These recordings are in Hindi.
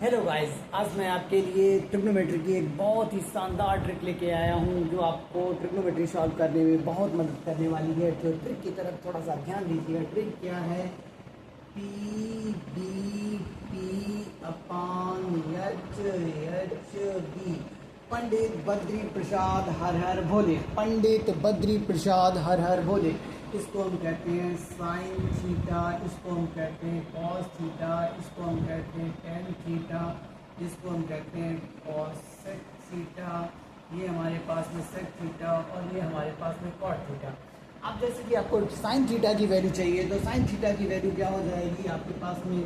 हेलो गाइस, आज मैं आपके लिए ट्रिग्नोमेट्री की एक बहुत ही शानदार ट्रिक लेके आया हूँ जो आपको ट्रिग्नोमेट्री सॉल्व करने में बहुत मदद करने वाली है। तो ट्रिक की तरफ थोड़ा सा ध्यान दीजिएगा। ट्रिक क्या है? P D P upon H B. Pandit Badri Prasad Har Har Bhole. Pandit Badri Prasad Har Har Bhole. इसको हम कहते हैं साइन थीटा, इसको हम कहते हैं कॉस थीटा, इसको हम कहते हैं टेन थीटा, इसको हम कहते हैं कॉसेक थीटा। ये हमारे पास में सेक थीटा और ये हमारे पास में कॉट थीटा। अब जैसे कि आपको साइन थीटा की वैल्यू चाहिए तो साइन थीटा की वैल्यू क्या हो जाएगी आपके पास में?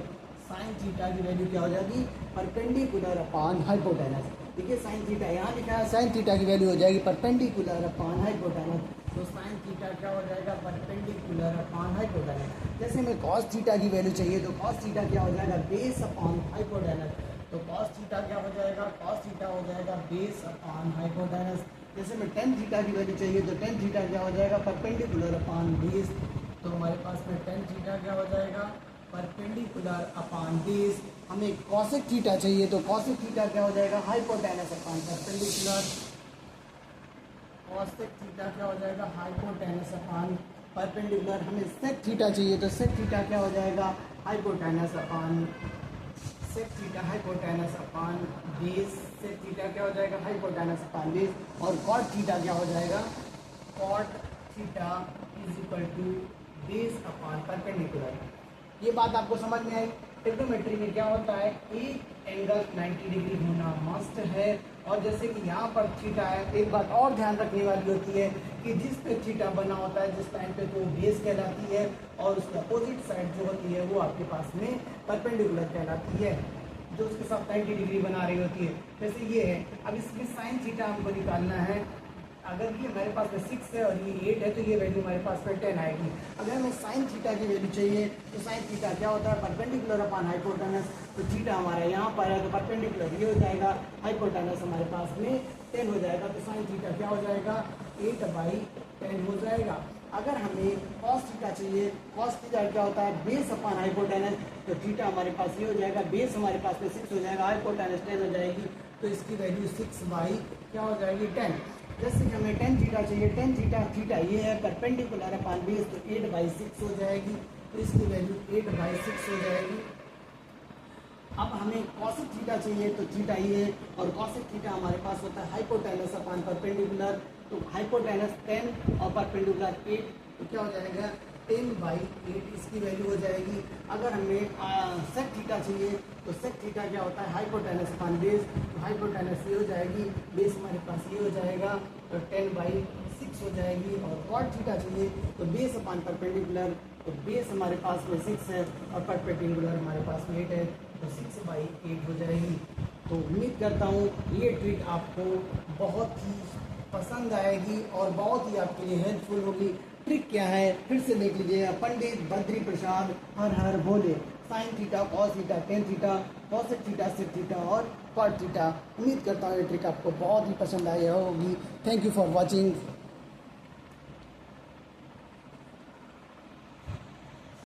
साइन थीटा की वैल्यू क्या हो जाएगी? परपेंडिकुलर अपान हाइपोटेनस। देखिए साइन थीटा यहाँ लिखा है, साइन थीटा की वैल्यू हो जाएगी परपेंडिकुलर अपान हाइपोटेनस। तो साइन थीटा क्या हो जाएगा? परपेंडिकुलर अपान हाइपोटेनस। जैसे हमें कॉस थीटा की वैल्यू चाहिए तो कॉस थीटा क्या हो जाएगा? Base upon hypotenuse. तो कॉस थीटा क्या हो जाएगा? कॉस थीटा हो जाएगा बेस अपान हाइपोटेनस। जैसे हमें टेन थीटा की वैल्यू चाहिए तो टेन थीटा क्या हो जाएगा? परपेंडिकुलर अपान बेस। तो हमारे पास में टेन थीटा क्या हो जाएगा? परपेंडिकुलर अपान बेस। हमें कॉसेक थीटा चाहिए तो कॉसेक थीटा क्या हो जाएगा? Hypotenuse upon perpendicular. Cosec theta क्या हो जाएगा? Hypotenuse upon perpendicular. हमें सेक थीटा चाहिए तो सेक थीटा क्या हो जाएगा? Hypotenuse upon sec theta hypotenuse upon base. Sec theta क्या हो जाएगा? Hypotenuse upon base. और कॉट थीटा क्या हो जाएगा? Cot theta is equal to base upon perpendicular. ये बात आपको समझ में आई? ट्रिग्नोमेट्री में क्या होता है? एक एंगल 90 डिग्री होना मस्ट है। और जैसे कि यहाँ पर थीटा है, एक बात और ध्यान रखने वाली होती है कि जिस पे थीटा बना होता है जिस टाइम पे तो बेस कहलाती है और उसकी अपोजिट साइड जो होती है वो आपके पास में परपेंडिकुलर कहलाती है, जो उसके साथ 90 डिग्री बना रही होती है। जैसे ये है, अब इसमें साइन थीटा हमको निकालना है। अगर ये हमारे पास में 6 है और ये 8 है तो ये वैल्यू हमारे पास में 10 आएगी। अगर हमें साइन थीटा की वैल्यू चाहिए तो साइन थीटा क्या होता है? परपेंडिकुलर अपान हाइपोटेनस। तो थीटा हमारा यहाँ पर है तो परपेंडिकुलर ये हो जाएगा, हाइपोटेनस हमारे पास में 10 हो जाएगा। तो साइन थीटा क्या हो जाएगा? 8/10 हो जाएगा। अगर हमें कॉस थीटा चाहिए, कॉस थीटा क्या होता है? Base upon hypotenuse. तो थीटा हमारे पास ये हो जाएगा, बेस हमारे पास में 6 हो जाएगा, हाइपोटेनस 10 हो जाएगी। तो इसकी वैल्यू 6 क्या हो जाएगी? 10। जैसे कि हमें टेन थीटा चाहिए, टेन थीटा थीटा ये है परपेंडिकुलर अपान बेस, तो 8/6 हो जाएगी। तो इसकी वैल्यू 8/6 हो जाएगी। अब हमें कॉसेक थीटा चाहिए तो थीटा ये है और कॉसेक थीटा हमारे पास होता है हाइपोटेनस अपान परपेंडिकुलर। तो हाइपोटेनस 10 और परपेंडिकुलर 8, तो क्या हो जाएगा? 10/8 इसकी वैल्यू हो जाएगी। अगर हमें सेक थीटा चाहिए तो सेक थीटा क्या होता है? Hypotenuse upon base. तो हाइपोटेनस ये हो जाएगी, बेस हमारे पास ये हो जाएगा, तो 10/6 हो जाएगी। और कॉट थीटा चाहिए तो बेस अपान परपेंडिकुलर। तो बेस हमारे पास में 6 है और परपेंडिकुलर हमारे पास में 8 है, तो 6/8 हो जाएगी। तो उम्मीद करता हूँ ये ट्रिक आपको बहुत ही पसंद आएगी और बहुत ही आपके लिए हेल्पफुल होगी। ट्रिक क्या है फिर से देख लीजिएगा। Pandit Badri Prasad Har Har Bhole. Sine theta, cos theta, tan theta, cosec theta, sec theta और कॉट थीटा। उम्मीद करता हूँ ये ट्रिक आपको बहुत ही पसंद आई होगी। Thank you for watching.